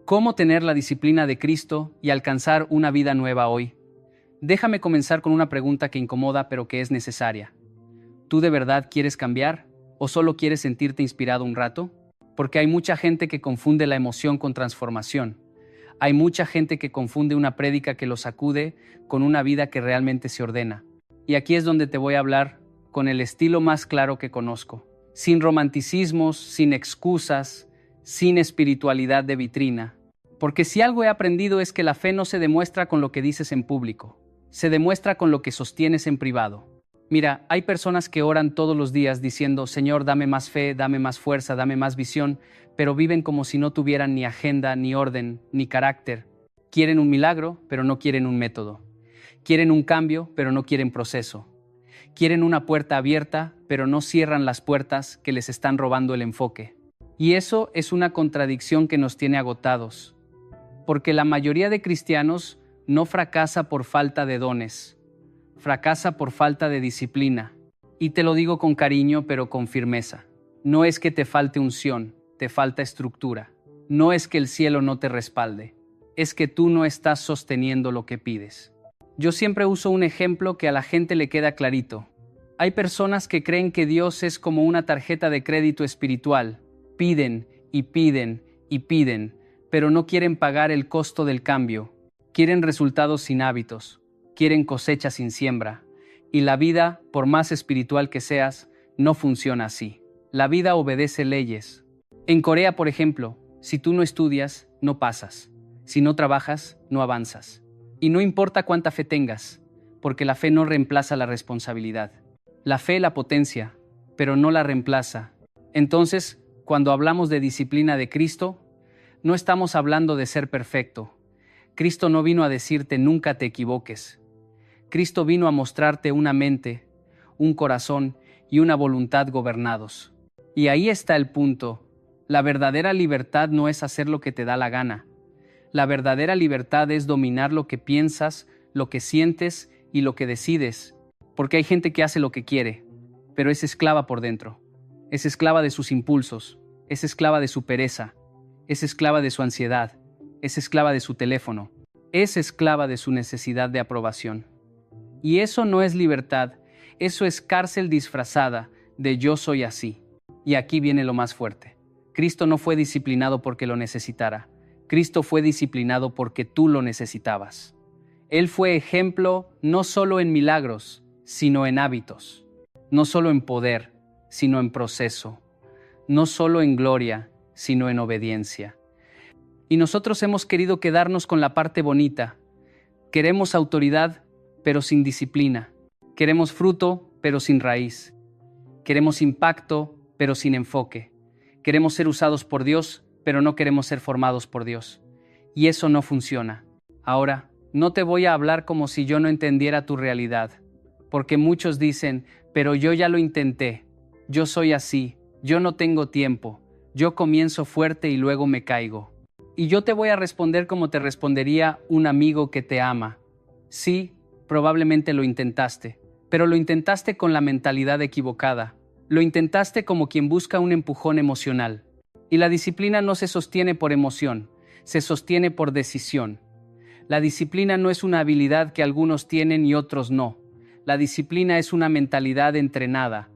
¿Cómo tener la disciplina de Cristo y alcanzar una vida nueva hoy? Déjame comenzar con una pregunta que incomoda pero que es necesaria. ¿Tú de verdad quieres cambiar o solo quieres sentirte inspirado un rato? Porque hay mucha gente que confunde la emoción con transformación. Hay mucha gente que confunde una prédica que lo sacude con una vida que realmente se ordena. Y aquí es donde te voy a hablar con el estilo más claro que conozco. Sin romanticismos, sin excusas, sin espiritualidad de vitrina. Porque si algo he aprendido es que la fe no se demuestra con lo que dices en público, se demuestra con lo que sostienes en privado. Mira, hay personas que oran todos los días diciendo, Señor, dame más fe, dame más fuerza, dame más visión, pero viven como si no tuvieran ni agenda, ni orden, ni carácter. Quieren un milagro, pero no quieren un método. Quieren un cambio, pero no quieren proceso. Quieren una puerta abierta, pero no cierran las puertas que les están robando el enfoque. Y eso es una contradicción que nos tiene agotados. Porque la mayoría de cristianos no fracasa por falta de dones, fracasa por falta de disciplina. Y te lo digo con cariño, pero con firmeza. No es que te falte unción, te falta estructura. No es que el cielo no te respalde, es que tú no estás sosteniendo lo que pides. Yo siempre uso un ejemplo que a la gente le queda clarito. Hay personas que creen que Dios es como una tarjeta de crédito espiritual. Piden y piden y piden, pero no quieren pagar el costo del cambio. Quieren resultados sin hábitos, quieren cosecha sin siembra. Y la vida, por más espiritual que seas, no funciona así. La vida obedece leyes. En Corea, por ejemplo, si tú no estudias, no pasas. Si no trabajas, no avanzas. Y no importa cuánta fe tengas, porque la fe no reemplaza la responsabilidad. La fe la potencia, pero no la reemplaza. Entonces, cuando hablamos de disciplina de Cristo, no estamos hablando de ser perfecto. Cristo no vino a decirte nunca te equivoques. Cristo vino a mostrarte una mente, un corazón y una voluntad gobernados. Y ahí está el punto. La verdadera libertad no es hacer lo que te da la gana. La verdadera libertad es dominar lo que piensas, lo que sientes y lo que decides. Porque hay gente que hace lo que quiere, pero es esclava por dentro. Es esclava de sus impulsos, es esclava de su pereza. Es esclava de su ansiedad, es esclava de su teléfono, es esclava de su necesidad de aprobación. Y eso no es libertad, eso es cárcel disfrazada de yo soy así. Y aquí viene lo más fuerte. Cristo no fue disciplinado porque lo necesitara, Cristo fue disciplinado porque tú lo necesitabas. Él fue ejemplo no solo en milagros, sino en hábitos, no solo en poder, sino en proceso, no solo en gloria, sino en obediencia. Y nosotros hemos querido quedarnos con la parte bonita. Queremos autoridad, pero sin disciplina. Queremos fruto, pero sin raíz. Queremos impacto, pero sin enfoque. Queremos ser usados por Dios, pero no queremos ser formados por Dios. Y eso no funciona. Ahora, no te voy a hablar como si yo no entendiera tu realidad, porque muchos dicen, pero yo ya lo intenté, yo soy así, yo no tengo tiempo. Yo comienzo fuerte y luego me caigo. Y yo te voy a responder como te respondería un amigo que te ama. Sí, probablemente lo intentaste, pero lo intentaste con la mentalidad equivocada. Lo intentaste como quien busca un empujón emocional. Y la disciplina no se sostiene por emoción, se sostiene por decisión. La disciplina no es una habilidad que algunos tienen y otros no. La disciplina es una mentalidad entrenada.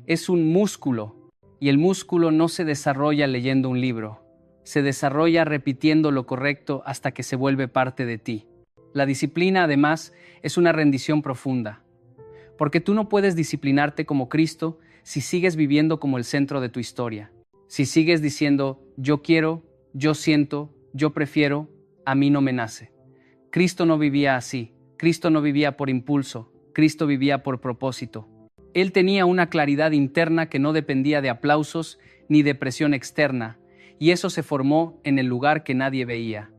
Es un músculo. Y el músculo no se desarrolla leyendo un libro, se desarrolla repitiendo lo correcto hasta que se vuelve parte de ti. La disciplina, además, es una rendición profunda, porque tú no puedes disciplinarte como Cristo si sigues viviendo como el centro de tu historia, si sigues diciendo, yo quiero, yo siento, yo prefiero, a mí no me nace. Cristo no vivía así, Cristo no vivía por impulso, Cristo vivía por propósito. Él tenía una claridad interna que no dependía de aplausos ni de presión externa, y eso se formó en el lugar que nadie veía,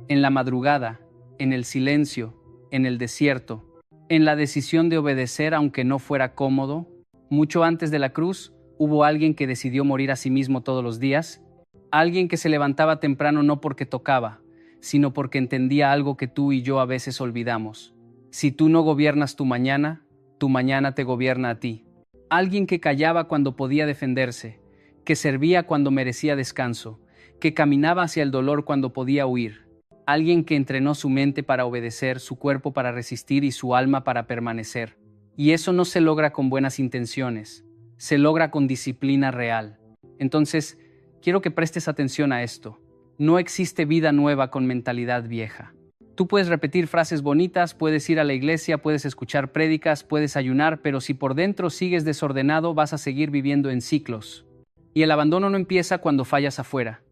en la madrugada, en el silencio, en el desierto, en la decisión de obedecer aunque no fuera cómodo. Mucho antes de la cruz, hubo alguien que decidió morir a sí mismo todos los días, alguien que se levantaba temprano no porque tocaba, sino porque entendía algo que tú y yo a veces olvidamos. Si tú no gobiernas tu mañana te gobierna a ti. Alguien que callaba cuando podía defenderse, que servía cuando merecía descanso, que caminaba hacia el dolor cuando podía huir, alguien que entrenó su mente para obedecer, su cuerpo para resistir y su alma para permanecer. Y eso no se logra con buenas intenciones, se logra con disciplina real. Entonces, quiero que prestes atención a esto. No existe vida nueva con mentalidad vieja. Tú puedes repetir frases bonitas, puedes ir a la iglesia, puedes escuchar prédicas, puedes ayunar, pero si por dentro sigues desordenado, vas a seguir viviendo en ciclos. Y el abandono no empieza cuando fallas afuera.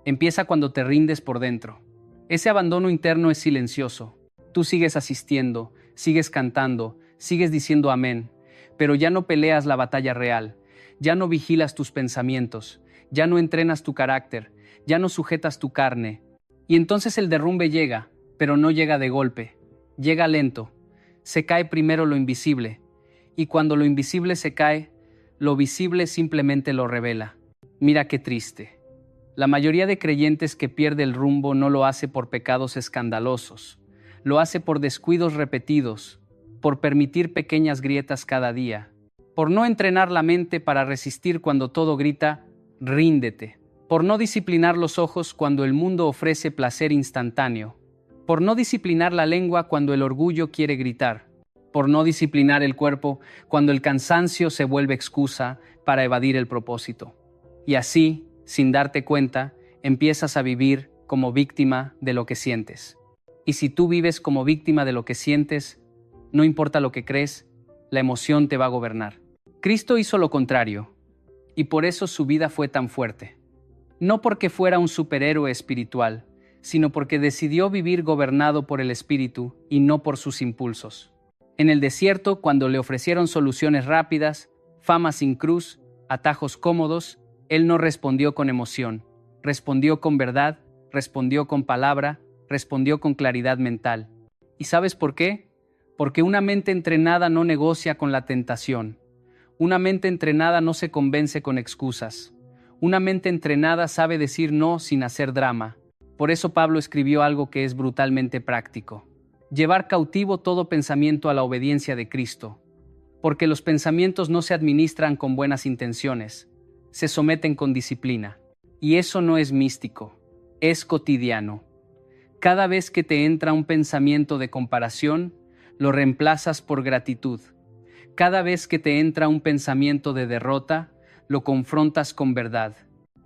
Empieza cuando te rindes por dentro. Ese abandono interno es silencioso. Tú sigues asistiendo, sigues cantando, sigues diciendo amén, pero ya no peleas la batalla real, ya no vigilas tus pensamientos, ya no entrenas tu carácter, ya no sujetas tu carne. Y entonces el derrumbe llega, pero no llega de golpe, llega lento. Se cae primero lo invisible, y cuando lo invisible se cae, lo visible simplemente lo revela. Mira qué triste. La mayoría de creyentes que pierde el rumbo no lo hace por pecados escandalosos, lo hace por descuidos repetidos, por permitir pequeñas grietas cada día, por no entrenar la mente para resistir cuando todo grita, ríndete, por no disciplinar los ojos cuando el mundo ofrece placer instantáneo, por no disciplinar la lengua cuando el orgullo quiere gritar, por no disciplinar el cuerpo cuando el cansancio se vuelve excusa para evadir el propósito. Y así, sin darte cuenta, empiezas a vivir como víctima de lo que sientes. Y si tú vives como víctima de lo que sientes, no importa lo que crees, la emoción te va a gobernar. Cristo hizo lo contrario, y por eso su vida fue tan fuerte. No porque fuera un superhéroe espiritual, sino porque decidió vivir gobernado por el Espíritu y no por sus impulsos. En el desierto, cuando le ofrecieron soluciones rápidas, fama sin cruz, atajos cómodos, Él no respondió con emoción, respondió con verdad, respondió con palabra, respondió con claridad mental. ¿Y sabes por qué? Porque una mente entrenada no negocia con la tentación. Una mente entrenada no se convence con excusas. Una mente entrenada sabe decir no sin hacer drama. Por eso Pablo escribió algo que es brutalmente práctico. Llevar cautivo todo pensamiento a la obediencia de Cristo. Porque los pensamientos no se administran con buenas intenciones, se someten con disciplina. Y eso no es místico, es cotidiano. Cada vez que te entra un pensamiento de comparación, lo reemplazas por gratitud. Cada vez que te entra un pensamiento de derrota, lo confrontas con verdad.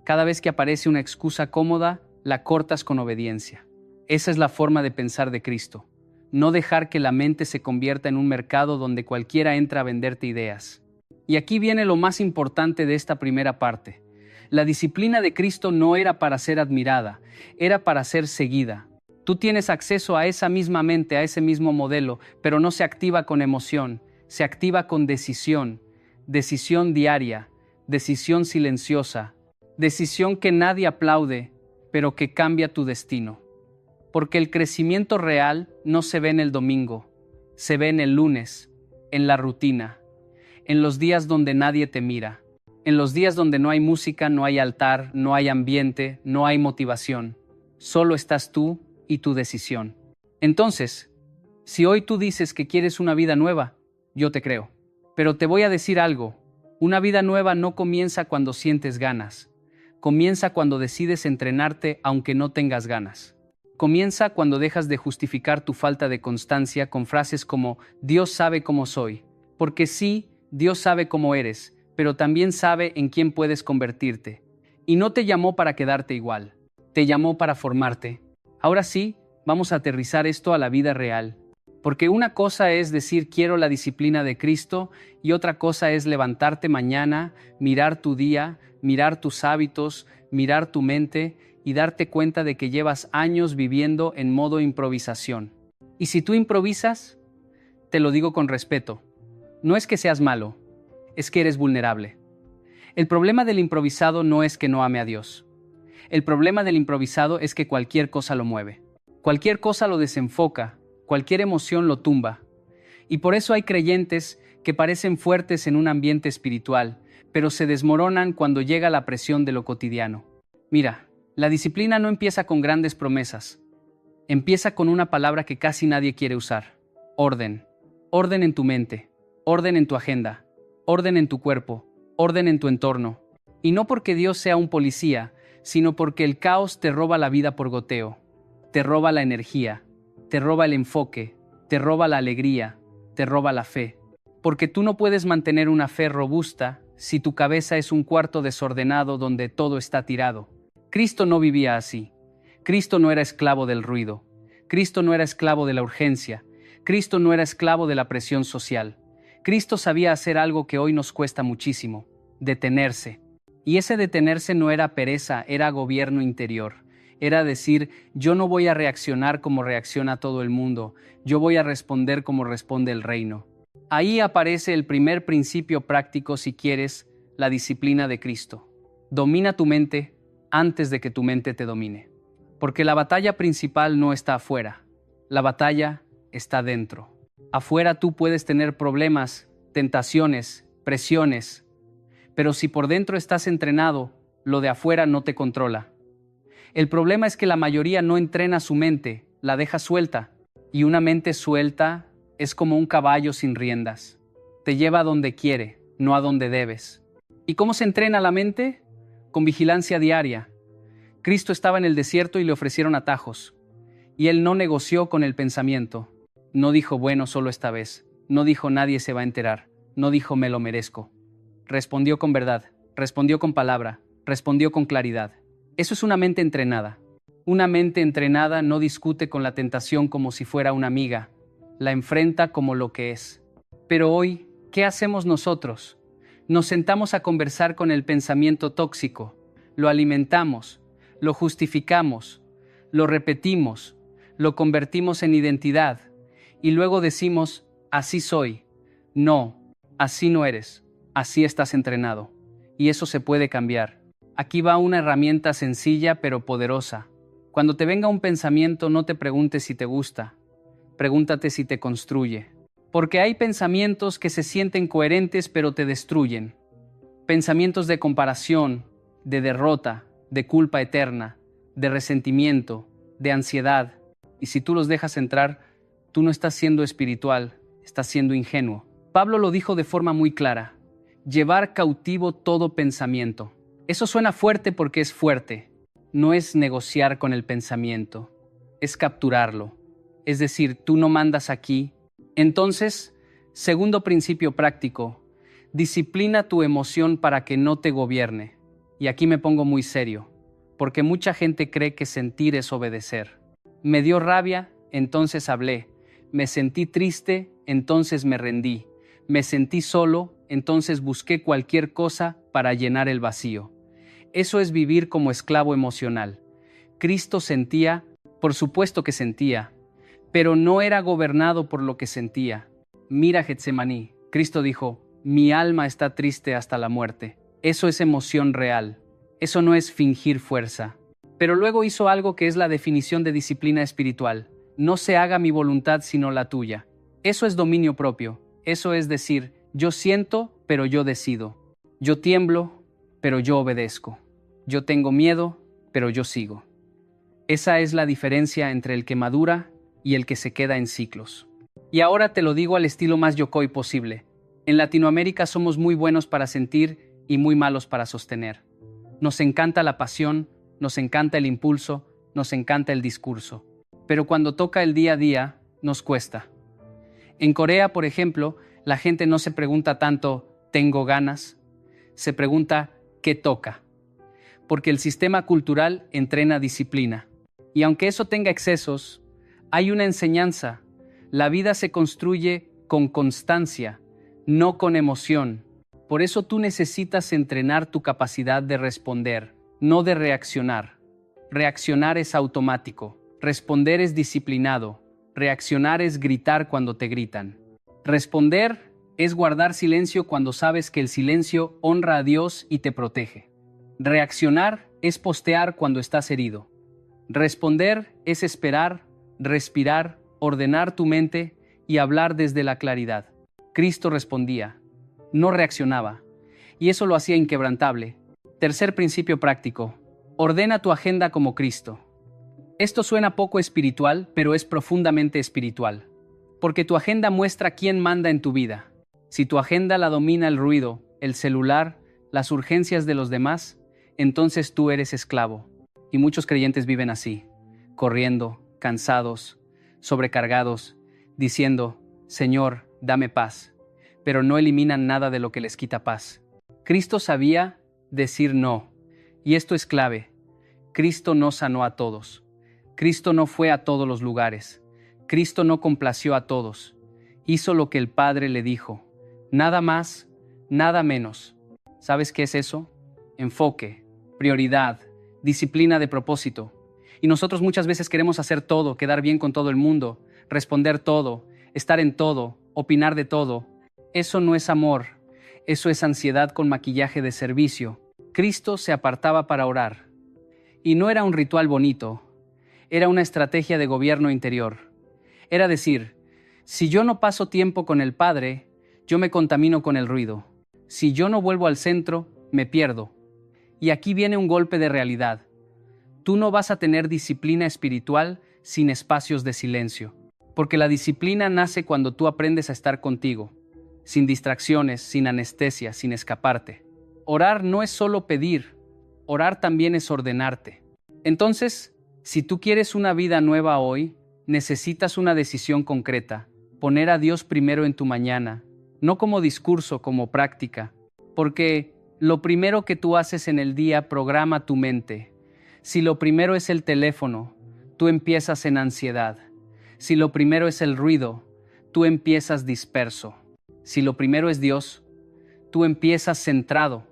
Cada vez que aparece una excusa cómoda, la cortas con obediencia. Esa es la forma de pensar de Cristo. No dejar que la mente se convierta en un mercado donde cualquiera entra a venderte ideas. Y aquí viene lo más importante de esta primera parte. La disciplina de Cristo no era para ser admirada, era para ser seguida. Tú tienes acceso a esa misma mente, a ese mismo modelo, pero no se activa con emoción, se activa con decisión, decisión diaria, decisión silenciosa, decisión que nadie aplaude, pero que cambia tu destino. Porque el crecimiento real no se ve en el domingo, se ve en el lunes, en la rutina, en los días donde nadie te mira, en los días donde no hay música, no hay altar, no hay ambiente, no hay motivación. Solo estás tú y tu decisión. Entonces, si hoy tú dices que quieres una vida nueva, yo te creo. Pero te voy a decir algo, una vida nueva no comienza cuando sientes ganas, comienza cuando decides entrenarte aunque no tengas ganas. Comienza cuando dejas de justificar tu falta de constancia con frases como Dios sabe cómo soy, porque sí, Dios sabe cómo eres, pero también sabe en quién puedes convertirte. Y no te llamó para quedarte igual, te llamó para formarte. Ahora sí, vamos a aterrizar esto a la vida real. Porque una cosa es decir quiero la disciplina de Cristo y otra cosa es levantarte mañana, mirar tu día, mirar tus hábitos, mirar tu mente y darte cuenta de que llevas años viviendo en modo improvisación. Y si tú improvisas, te lo digo con respeto, no es que seas malo, es que eres vulnerable. El problema del improvisado no es que no ame a Dios. El problema del improvisado es que cualquier cosa lo mueve. Cualquier cosa lo desenfoca, cualquier emoción lo tumba. Y por eso hay creyentes que parecen fuertes en un ambiente espiritual, pero se desmoronan cuando llega la presión de lo cotidiano. Mira, la disciplina no empieza con grandes promesas. Empieza con una palabra que casi nadie quiere usar. Orden. Orden en tu mente. Orden en tu agenda. Orden en tu cuerpo. Orden en tu entorno. Y no porque Dios sea un policía, sino porque el caos te roba la vida por goteo, te roba la energía, te roba el enfoque, te roba la alegría, te roba la fe. Porque tú no puedes mantener una fe robusta si tu cabeza es un cuarto desordenado donde todo está tirado. Cristo no vivía así. Cristo no era esclavo del ruido. Cristo no era esclavo de la urgencia. Cristo no era esclavo de la presión social. Cristo sabía hacer algo que hoy nos cuesta muchísimo: detenerse. Y ese detenerse no era pereza, era gobierno interior. Era decir, yo no voy a reaccionar como reacciona todo el mundo, yo voy a responder como responde el reino. Ahí aparece el primer principio práctico, si quieres, la disciplina de Cristo. Domina tu mente antes de que tu mente te domine. Porque la batalla principal no está afuera, la batalla está dentro. Afuera tú puedes tener problemas, tentaciones, presiones, pero si por dentro estás entrenado, lo de afuera no te controla. El problema es que la mayoría no entrena su mente, la deja suelta, y una mente suelta es como un caballo sin riendas. Te lleva a donde quiere, no a donde debes. ¿Y cómo se entrena la mente? Con vigilancia diaria. Cristo estaba en el desierto y le ofrecieron atajos. Y él no negoció con el pensamiento. No dijo, bueno, solo esta vez. No dijo, nadie se va a enterar. No dijo, me lo merezco. Respondió con verdad, respondió con palabra, respondió con claridad. Eso es una mente entrenada. Una mente entrenada no discute con la tentación como si fuera una amiga. La enfrenta como lo que es. Pero hoy, ¿qué hacemos nosotros? Nos sentamos a conversar con el pensamiento tóxico. Lo alimentamos, lo justificamos, lo repetimos, lo convertimos en identidad. Y luego decimos, así soy. No, así no eres. Así estás entrenado. Y eso se puede cambiar. Aquí va una herramienta sencilla pero poderosa. Cuando te venga un pensamiento, no te preguntes si te gusta. Pregúntate si te construye. Porque hay pensamientos que se sienten coherentes pero te destruyen. Pensamientos de comparación, de derrota, de culpa eterna, de resentimiento, de ansiedad. Y si tú los dejas entrar, tú no estás siendo espiritual, estás siendo ingenuo. Pablo lo dijo de forma muy clara: llevar cautivo todo pensamiento. Eso suena fuerte porque es fuerte. No es negociar con el pensamiento, es capturarlo. Es decir, tú no mandas aquí. Entonces, segundo principio práctico, disciplina tu emoción para que no te gobierne. Y aquí me pongo muy serio, porque mucha gente cree que sentir es obedecer. Me dio rabia, entonces hablé. Me sentí triste, entonces me rendí. Me sentí solo, entonces busqué cualquier cosa para llenar el vacío. Eso es vivir como esclavo emocional. Cristo sentía, por supuesto que sentía, pero no era gobernado por lo que sentía. Mira Getsemaní, Cristo dijo, mi alma está triste hasta la muerte. Eso es emoción real. Eso no es fingir fuerza. Pero luego hizo algo que es la definición de disciplina espiritual. No se haga mi voluntad sino la tuya. Eso es dominio propio. Eso es decir, yo siento, pero yo decido. Yo tiemblo, pero yo obedezco. Yo tengo miedo, pero yo sigo. Esa es la diferencia entre el que madura y el que se queda en ciclos. Y ahora te lo digo al estilo más yokoi posible. En Latinoamérica somos muy buenos para sentir y muy malos para sostener. Nos encanta la pasión, nos encanta el impulso, nos encanta el discurso. Pero cuando toca el día a día, nos cuesta. En Corea, por ejemplo, la gente no se pregunta tanto, ¿tengo ganas? Se pregunta, ¿qué toca? Porque el sistema cultural entrena disciplina. Y aunque eso tenga excesos, hay una enseñanza. La vida se construye con constancia, no con emoción. Por eso tú necesitas entrenar tu capacidad de responder, no de reaccionar. Reaccionar es automático, responder es disciplinado, reaccionar es gritar cuando te gritan. Responder es guardar silencio cuando sabes que el silencio honra a Dios y te protege. Reaccionar es postear cuando estás herido. Responder es esperar, respirar, ordenar tu mente y hablar desde la claridad. Cristo respondía, no reaccionaba, y eso lo hacía inquebrantable. Tercer principio práctico, ordena tu agenda como Cristo. Esto suena poco espiritual, pero es profundamente espiritual, porque tu agenda muestra quién manda en tu vida. Si tu agenda la domina el ruido, el celular, las urgencias de los demás, entonces tú eres esclavo. Y muchos creyentes viven así, corriendo, cansados, sobrecargados, diciendo, Señor, dame paz, pero no eliminan nada de lo que les quita paz. Cristo sabía decir no, y esto es clave. Cristo no sanó a todos. Cristo no fue a todos los lugares. Cristo no complació a todos. Hizo lo que el Padre le dijo. Nada más, nada menos. ¿Sabes qué es eso? Enfoque, prioridad, disciplina de propósito. Y nosotros muchas veces queremos hacer todo, quedar bien con todo el mundo, responder todo, estar en todo, opinar de todo. Eso no es amor, eso es ansiedad con maquillaje de servicio. Cristo se apartaba para orar. Y no era un ritual bonito, era una estrategia de gobierno interior. Era decir, si yo no paso tiempo con el Padre, yo me contamino con el ruido. Si yo no vuelvo al centro, me pierdo. Y aquí viene un golpe de realidad. Tú no vas a tener disciplina espiritual sin espacios de silencio. Porque la disciplina nace cuando tú aprendes a estar contigo, sin distracciones, sin anestesia, sin escaparte. Orar no es solo pedir, orar también es ordenarte. Entonces, si tú quieres una vida nueva hoy, necesitas una decisión concreta, poner a Dios primero en tu mañana, no como discurso, como práctica, porque lo primero que tú haces en el día programa tu mente. Si lo primero es el teléfono, tú empiezas en ansiedad. Si lo primero es el ruido, tú empiezas disperso. Si lo primero es Dios, tú empiezas centrado.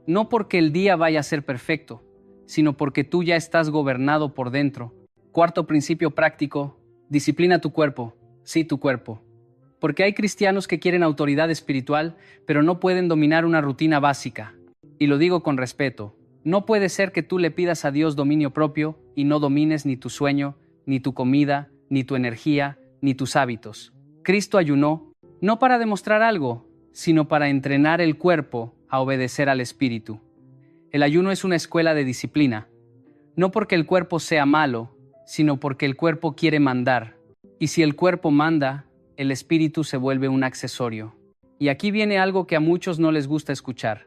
No porque el día vaya a ser perfecto, sino porque tú ya estás gobernado por dentro. Cuarto principio práctico, disciplina tu cuerpo. Sí, tu cuerpo. Porque hay cristianos que quieren autoridad espiritual, pero no pueden dominar una rutina básica. Y lo digo con respeto. No puede ser que tú le pidas a Dios dominio propio y no domines ni tu sueño, ni tu comida, ni tu energía, ni tus hábitos. Cristo ayunó, no para demostrar algo, sino para entrenar el cuerpo a obedecer al Espíritu. El ayuno es una escuela de disciplina, no porque el cuerpo sea malo, sino porque el cuerpo quiere mandar. Y si el cuerpo manda, el Espíritu se vuelve un accesorio. Y aquí viene algo que a muchos no les gusta escuchar.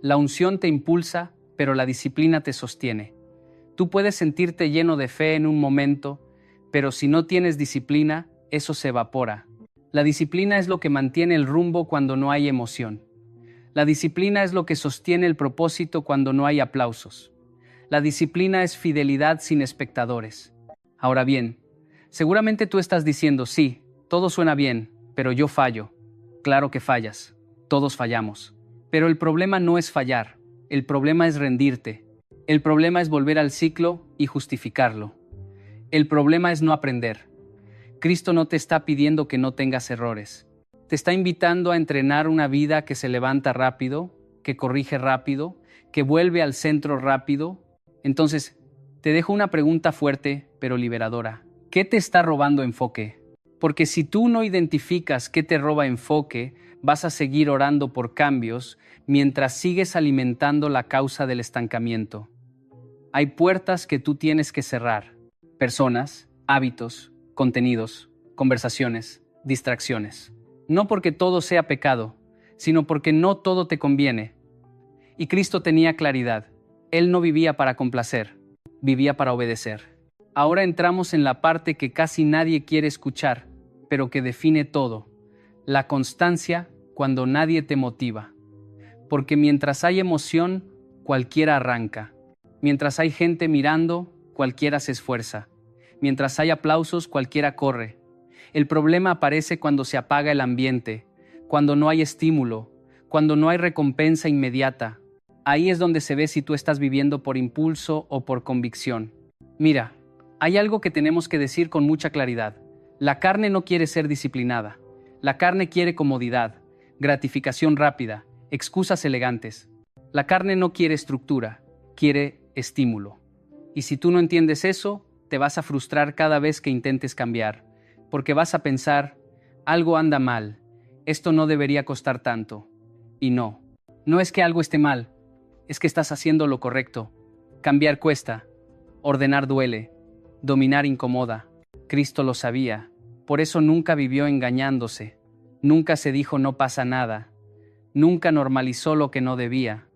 La unción te impulsa, pero la disciplina te sostiene. Tú puedes sentirte lleno de fe en un momento, pero si no tienes disciplina, eso se evapora. La disciplina es lo que mantiene el rumbo cuando no hay emoción. La disciplina es lo que sostiene el propósito cuando no hay aplausos. La disciplina es fidelidad sin espectadores. Ahora bien, seguramente tú estás diciendo, sí, todo suena bien, pero yo fallo. Claro que fallas. Todos fallamos. Pero el problema no es fallar. El problema es rendirte. El problema es volver al ciclo y justificarlo. El problema es no aprender. Cristo no te está pidiendo que no tengas errores. Te está invitando a entrenar una vida que se levanta rápido, que corrige rápido, que vuelve al centro rápido. Entonces, te dejo una pregunta fuerte, pero liberadora. ¿Qué te está robando enfoque? Porque si tú no identificas qué te roba enfoque, vas a seguir orando por cambios mientras sigues alimentando la causa del estancamiento. Hay puertas que tú tienes que cerrar. Personas, hábitos, contenidos, conversaciones, distracciones. No porque todo sea pecado, sino porque no todo te conviene. Y Cristo tenía claridad. Él no vivía para complacer, vivía para obedecer. Ahora entramos en la parte que casi nadie quiere escuchar, pero que define todo. La constancia cuando nadie te motiva. Porque mientras hay emoción, cualquiera arranca. Mientras hay gente mirando, cualquiera se esfuerza. Mientras hay aplausos, cualquiera corre. El problema aparece cuando se apaga el ambiente, cuando no hay estímulo, cuando no hay recompensa inmediata. Ahí es donde se ve si tú estás viviendo por impulso o por convicción. Mira, hay algo que tenemos que decir con mucha claridad. La carne no quiere ser disciplinada. La carne quiere comodidad, gratificación rápida, excusas elegantes. La carne no quiere estructura, quiere estímulo. Y si tú no entiendes eso, te vas a frustrar cada vez que intentes cambiar. Porque vas a pensar, algo anda mal, esto no debería costar tanto. Y no, no es que algo esté mal, es que estás haciendo lo correcto. Cambiar cuesta, ordenar duele, dominar incomoda. Cristo lo sabía, por eso nunca vivió engañándose, nunca se dijo no pasa nada, nunca normalizó lo que no debía,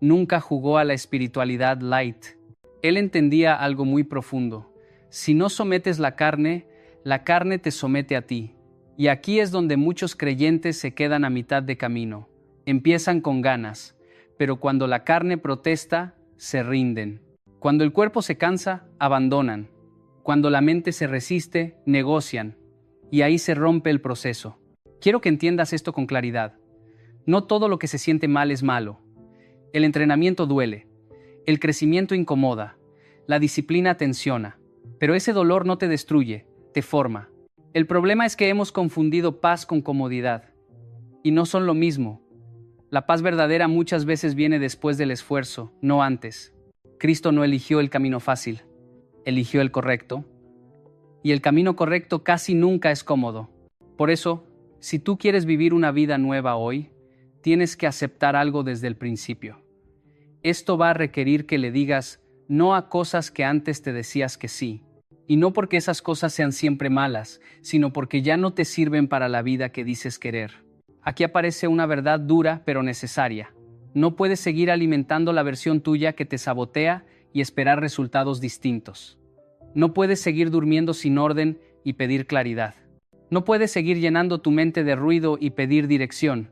nunca jugó a la espiritualidad light. Él entendía algo muy profundo. Si no sometes la carne te somete a ti. Y aquí es donde muchos creyentes se quedan a mitad de camino. Empiezan con ganas, pero cuando la carne protesta, se rinden. Cuando el cuerpo se cansa, abandonan. Cuando la mente se resiste, negocian. Y ahí se rompe el proceso. Quiero que entiendas esto con claridad. No todo lo que se siente mal es malo. El entrenamiento duele. El crecimiento incomoda. La disciplina tensiona. Pero ese dolor no te destruye, te forma. El problema es que hemos confundido paz con comodidad. Y no son lo mismo. La paz verdadera muchas veces viene después del esfuerzo, no antes. Cristo no eligió el camino fácil, eligió el correcto. Y el camino correcto casi nunca es cómodo. Por eso, si tú quieres vivir una vida nueva hoy, tienes que aceptar algo desde el principio. Esto va a requerir que le digas no a cosas que antes te decías que sí. Y no porque esas cosas sean siempre malas, sino porque ya no te sirven para la vida que dices querer. Aquí aparece una verdad dura pero necesaria. No puedes seguir alimentando la versión tuya que te sabotea y esperar resultados distintos. No puedes seguir durmiendo sin orden y pedir claridad. No puedes seguir llenando tu mente de ruido y pedir dirección.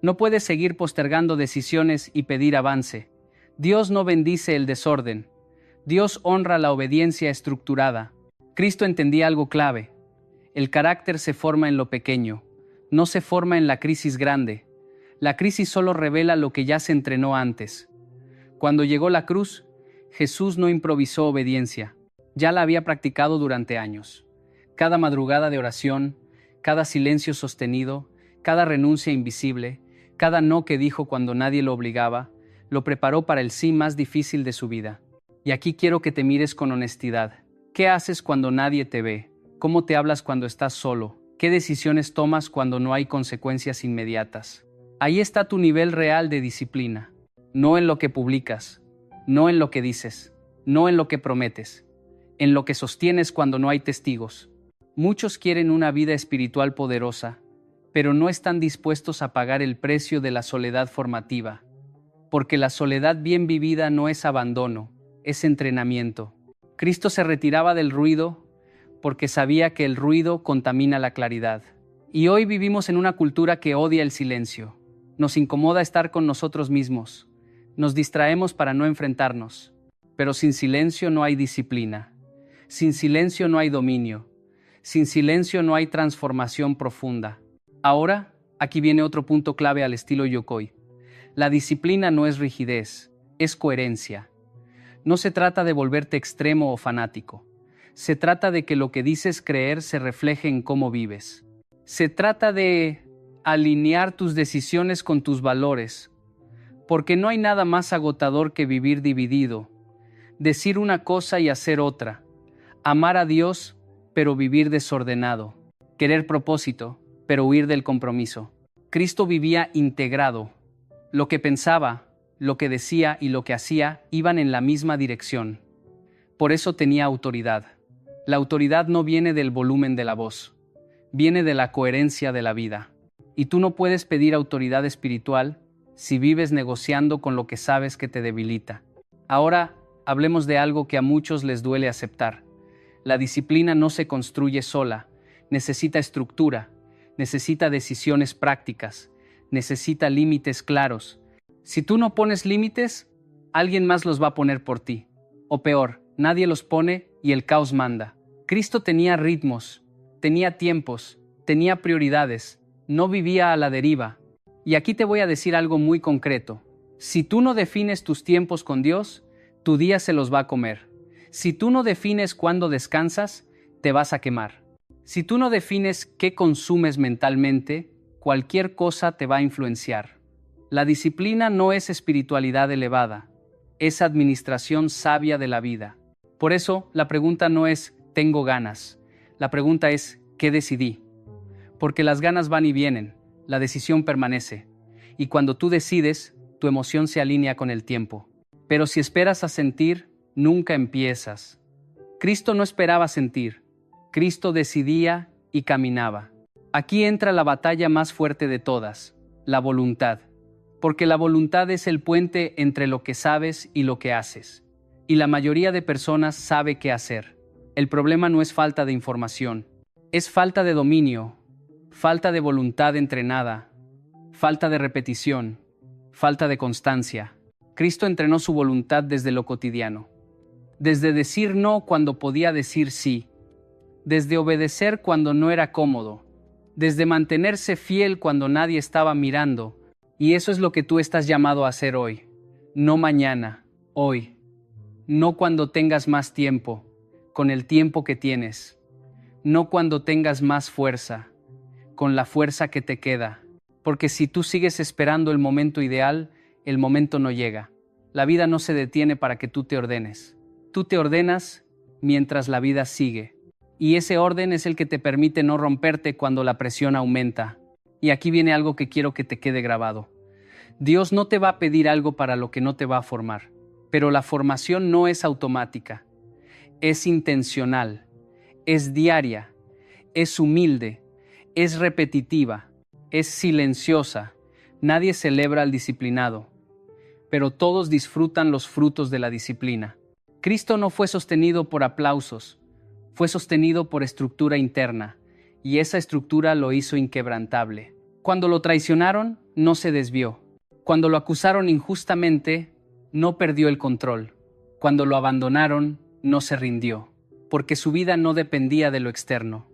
No puedes seguir postergando decisiones y pedir avance. Dios no bendice el desorden. Dios honra la obediencia estructurada. Cristo entendía algo clave. El carácter se forma en lo pequeño, no se forma en la crisis grande. La crisis solo revela lo que ya se entrenó antes. Cuando llegó la cruz, Jesús no improvisó obediencia, ya la había practicado durante años. Cada madrugada de oración, cada silencio sostenido, cada renuncia invisible, cada no que dijo cuando nadie lo obligaba, lo preparó para el sí más difícil de su vida. Y aquí quiero que te mires con honestidad. ¿Qué haces cuando nadie te ve? ¿Cómo te hablas cuando estás solo? ¿Qué decisiones tomas cuando no hay consecuencias inmediatas? Ahí está tu nivel real de disciplina. No en lo que publicas, no en lo que dices, no en lo que prometes, en lo que sostienes cuando no hay testigos. Muchos quieren una vida espiritual poderosa, pero no están dispuestos a pagar el precio de la soledad formativa. Porque la soledad bien vivida no es abandono, es entrenamiento. Cristo se retiraba del ruido porque sabía que el ruido contamina la claridad. Y hoy vivimos en una cultura que odia el silencio. Nos incomoda estar con nosotros mismos. Nos distraemos para no enfrentarnos. Pero sin silencio no hay disciplina. Sin silencio no hay dominio. Sin silencio no hay transformación profunda. Ahora, aquí viene otro punto clave al estilo Yokoi. La disciplina no es rigidez, es coherencia. No se trata de volverte extremo o fanático. Se trata de que lo que dices creer se refleje en cómo vives. Se trata de alinear tus decisiones con tus valores, porque no hay nada más agotador que vivir dividido, decir una cosa y hacer otra, amar a Dios, pero vivir desordenado, querer propósito, pero huir del compromiso. Cristo vivía integrado. Lo que pensaba, lo que decía y lo que hacía iban en la misma dirección. Por eso tenía autoridad. La autoridad no viene del volumen de la voz, viene de la coherencia de la vida. Y tú no puedes pedir autoridad espiritual si vives negociando con lo que sabes que te debilita. Ahora, hablemos de algo que a muchos les duele aceptar. La disciplina no se construye sola, necesita estructura, necesita decisiones prácticas, necesita límites claros. Si tú no pones límites, alguien más los va a poner por ti. O peor, nadie los pone y el caos manda. Cristo tenía ritmos, tenía tiempos, tenía prioridades, no vivía a la deriva. Y aquí te voy a decir algo muy concreto. Si tú no defines tus tiempos con Dios, tu día se los va a comer. Si tú no defines cuándo descansas, te vas a quemar. Si tú no defines qué consumes mentalmente, cualquier cosa te va a influenciar. La disciplina no es espiritualidad elevada, es administración sabia de la vida. Por eso, la pregunta no es «tengo ganas», la pregunta es «¿qué decidí?». Porque las ganas van y vienen, la decisión permanece. Y cuando tú decides, tu emoción se alinea con el tiempo. Pero si esperas a sentir, nunca empiezas. Cristo no esperaba sentir, Cristo decidía y caminaba. Aquí entra la batalla más fuerte de todas, la voluntad. porque la voluntad es el puente entre lo que sabes y lo que haces. Y la mayoría de personas sabe qué hacer. El problema no es falta de información, es falta de dominio, falta de voluntad entrenada, falta de repetición, falta de constancia. Cristo entrenó su voluntad desde lo cotidiano, desde decir no cuando podía decir sí, desde obedecer cuando no era cómodo, desde mantenerse fiel cuando nadie estaba mirando. Y eso es lo que tú estás llamado a hacer hoy, no mañana, hoy. No cuando tengas más tiempo, con el tiempo que tienes. No cuando tengas más fuerza, con la fuerza que te queda. Porque si tú sigues esperando el momento ideal, el momento no llega. La vida no se detiene para que tú te ordenes. Tú te ordenas mientras la vida sigue. Y ese orden es el que te permite no romperte cuando la presión aumenta. Y aquí viene algo que quiero que te quede grabado. Dios no te va a pedir algo para lo que no te va a formar. Pero la formación no es automática. Es intencional. Es diaria. Es humilde. Es repetitiva. Es silenciosa. Nadie celebra al disciplinado. Pero todos disfrutan los frutos de la disciplina. Cristo no fue sostenido por aplausos. Fue sostenido por estructura interna. Y esa estructura lo hizo inquebrantable. Cuando lo traicionaron, no se desvió. Cuando lo acusaron injustamente, no perdió el control. Cuando lo abandonaron, no se rindió. Porque su vida no dependía de lo externo.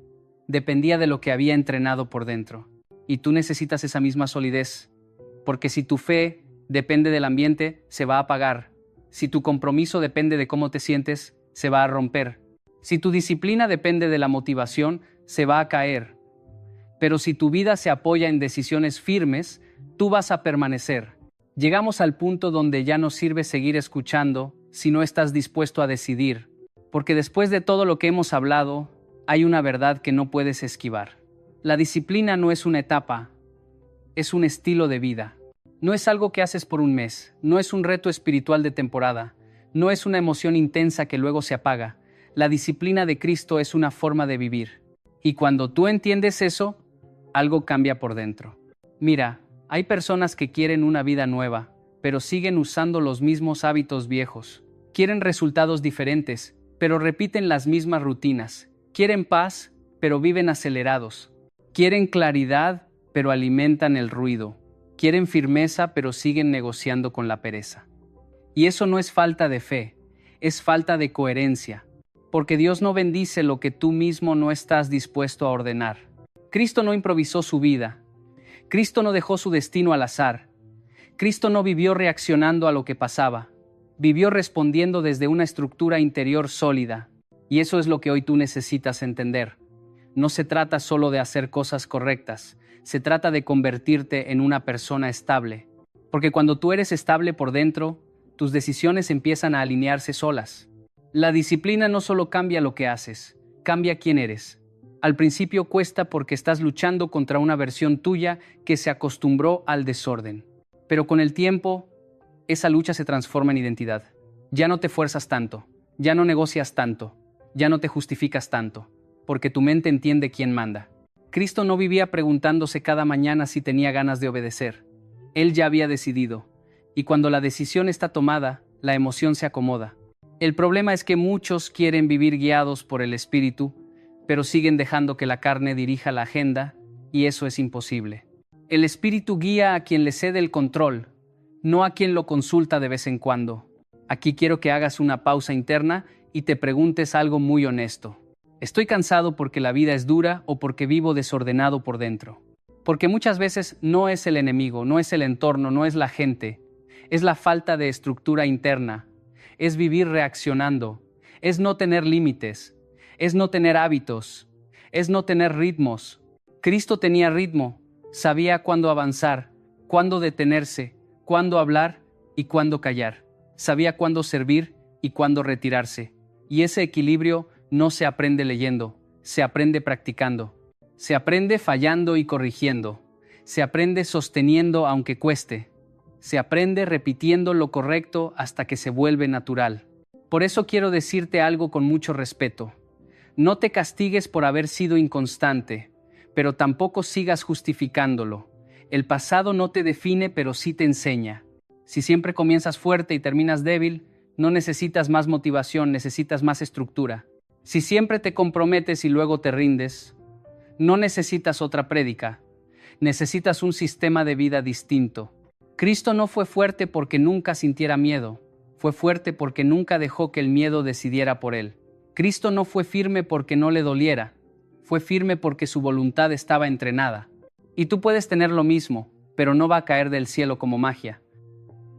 Dependía de lo que había entrenado por dentro. Y tú necesitas esa misma solidez. Porque si tu fe depende del ambiente, se va a apagar. Si tu compromiso depende de cómo te sientes, se va a romper. Si tu disciplina depende de la motivación, se va a caer. Pero si tu vida se apoya en decisiones firmes, tú vas a permanecer. Llegamos al punto donde ya no sirve seguir escuchando si no estás dispuesto a decidir. Porque después de todo lo que hemos hablado, hay una verdad que no puedes esquivar. La disciplina no es una etapa, es un estilo de vida. No es algo que haces por un mes, no es un reto espiritual de temporada, no es una emoción intensa que luego se apaga. La disciplina de Cristo es una forma de vivir. Y cuando tú entiendes eso, algo cambia por dentro. Mira, hay personas que quieren una vida nueva, pero siguen usando los mismos hábitos viejos. Quieren resultados diferentes, pero repiten las mismas rutinas. Quieren paz, pero viven acelerados. Quieren claridad, pero alimentan el ruido. Quieren firmeza, pero siguen negociando con la pereza. Y eso no es falta de fe, es falta de coherencia. Porque Dios no bendice lo que tú mismo no estás dispuesto a ordenar. Cristo no improvisó su vida. Cristo no dejó su destino al azar. Cristo no vivió reaccionando a lo que pasaba. Vivió respondiendo desde una estructura interior sólida. Y eso es lo que hoy tú necesitas entender. No se trata solo de hacer cosas correctas. Se trata de convertirte en una persona estable. Porque cuando tú eres estable por dentro, tus decisiones empiezan a alinearse solas. La disciplina no solo cambia lo que haces, cambia quién eres. Al principio cuesta porque estás luchando contra una versión tuya que se acostumbró al desorden. Pero con el tiempo, esa lucha se transforma en identidad. Ya no te fuerzas tanto, ya no negocias tanto, ya no te justificas tanto, porque tu mente entiende quién manda. Cristo no vivía preguntándose cada mañana si tenía ganas de obedecer. Él ya había decidido, y cuando la decisión está tomada, la emoción se acomoda. El problema es que muchos quieren vivir guiados por el Espíritu, pero siguen dejando que la carne dirija la agenda, y eso es imposible. El Espíritu guía a quien le cede el control, no a quien lo consulta de vez en cuando. Aquí quiero que hagas una pausa interna y te preguntes algo muy honesto. ¿Estoy cansado porque la vida es dura o porque vivo desordenado por dentro? Porque muchas veces no es el enemigo, no es el entorno, no es la gente, es la falta de estructura interna. Es vivir reaccionando, es no tener límites, es no tener hábitos, es no tener ritmos. Cristo tenía ritmo, sabía cuándo avanzar, cuándo detenerse, cuándo hablar y cuándo callar. Sabía cuándo servir y cuándo retirarse. Y ese equilibrio no se aprende leyendo, se aprende practicando. Se aprende fallando y corrigiendo. Se aprende sosteniendo aunque cueste. Se aprende repitiendo lo correcto hasta que se vuelve natural. Por eso quiero decirte algo con mucho respeto. No te castigues por haber sido inconstante, pero tampoco sigas justificándolo. El pasado no te define, pero sí te enseña. Si siempre comienzas fuerte y terminas débil, no necesitas más motivación, necesitas más estructura. Si siempre te comprometes y luego te rindes, no necesitas otra prédica, necesitas un sistema de vida distinto. Cristo no fue fuerte porque nunca sintiera miedo, fue fuerte porque nunca dejó que el miedo decidiera por él. Cristo no fue firme porque no le doliera, fue firme porque su voluntad estaba entrenada. Y tú puedes tener lo mismo, pero no va a caer del cielo como magia.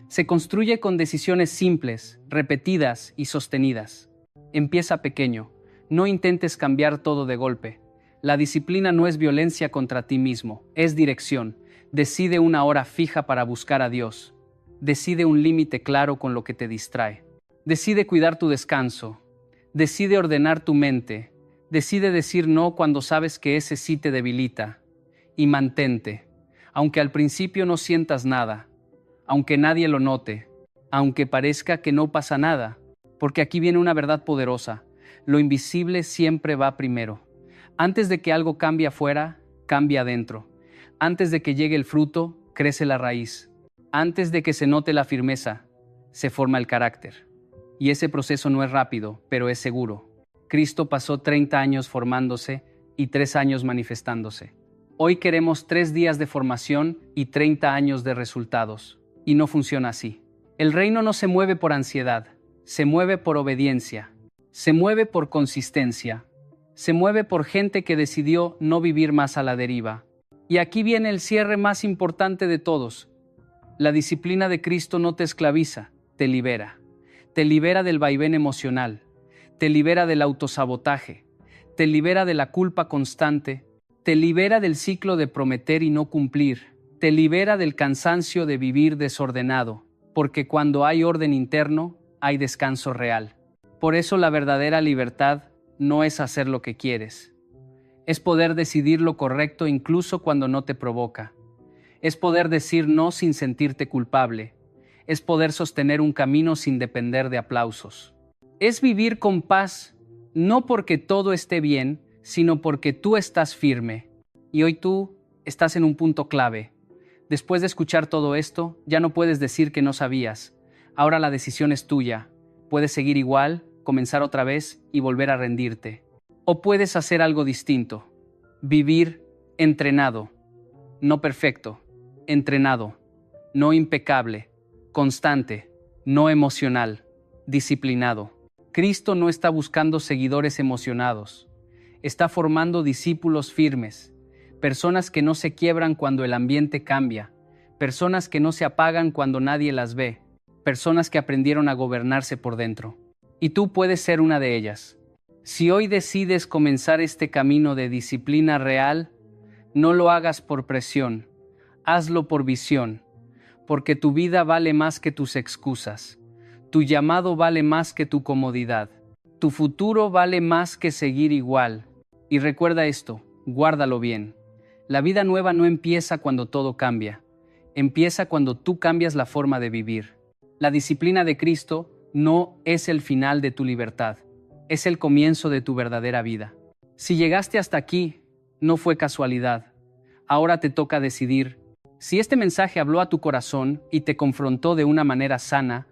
Se construye con decisiones simples, repetidas y sostenidas. Empieza pequeño, no intentes cambiar todo de golpe. La disciplina no es violencia contra ti mismo, es dirección. Decide una hora fija para buscar a Dios. Decide un límite claro con lo que te distrae. Decide cuidar tu descanso. Decide ordenar tu mente. Decide decir no cuando sabes que ese sí te debilita. Y mantente, aunque al principio no sientas nada, aunque nadie lo note, aunque parezca que no pasa nada, porque aquí viene una verdad poderosa. Lo invisible siempre va primero. Antes de que algo cambie afuera, cambia adentro. Antes de que llegue el fruto, crece la raíz. Antes de que se note la firmeza, se forma el carácter. Y ese proceso no es rápido, pero es seguro. Cristo pasó 30 años formándose y 3 años manifestándose. Hoy queremos 3 días de formación y 30 años de resultados. Y no funciona así. El reino no se mueve por ansiedad, se mueve por obediencia, se mueve por consistencia, se mueve por gente que decidió no vivir más a la deriva. Y aquí viene el cierre más importante de todos. La disciplina de Cristo no te esclaviza, te libera. Te libera del vaivén emocional, te libera del autosabotaje, te libera de la culpa constante, te libera del ciclo de prometer y no cumplir, te libera del cansancio de vivir desordenado, porque cuando hay orden interno, hay descanso real. Por eso la verdadera libertad no es hacer lo que quieres. Es poder decidir lo correcto incluso cuando no te provoca. Es poder decir no sin sentirte culpable. Es poder sostener un camino sin depender de aplausos. Es vivir con paz, no porque todo esté bien, sino porque tú estás firme. Y hoy tú estás en un punto clave. Después de escuchar todo esto, ya no puedes decir que no sabías. Ahora la decisión es tuya. Puedes seguir igual, comenzar otra vez y volver a rendirte. O puedes hacer algo distinto. Vivir entrenado. No perfecto. Entrenado. No impecable. Constante. No emocional. Disciplinado. Cristo no está buscando seguidores emocionados. Está formando discípulos firmes. Personas que no se quiebran cuando el ambiente cambia. Personas que no se apagan cuando nadie las ve. Personas que aprendieron a gobernarse por dentro. Y tú puedes ser una de ellas. Si hoy decides comenzar este camino de disciplina real, no lo hagas por presión, hazlo por visión, porque tu vida vale más que tus excusas, tu llamado vale más que tu comodidad, tu futuro vale más que seguir igual. Y recuerda esto, guárdalo bien. La vida nueva no empieza cuando todo cambia, empieza cuando tú cambias la forma de vivir. La disciplina de Cristo no es el final de tu libertad. Es el comienzo de tu verdadera vida. Si llegaste hasta aquí, no fue casualidad. Ahora te toca decidir. Si este mensaje habló a tu corazón y te confrontó de una manera sana,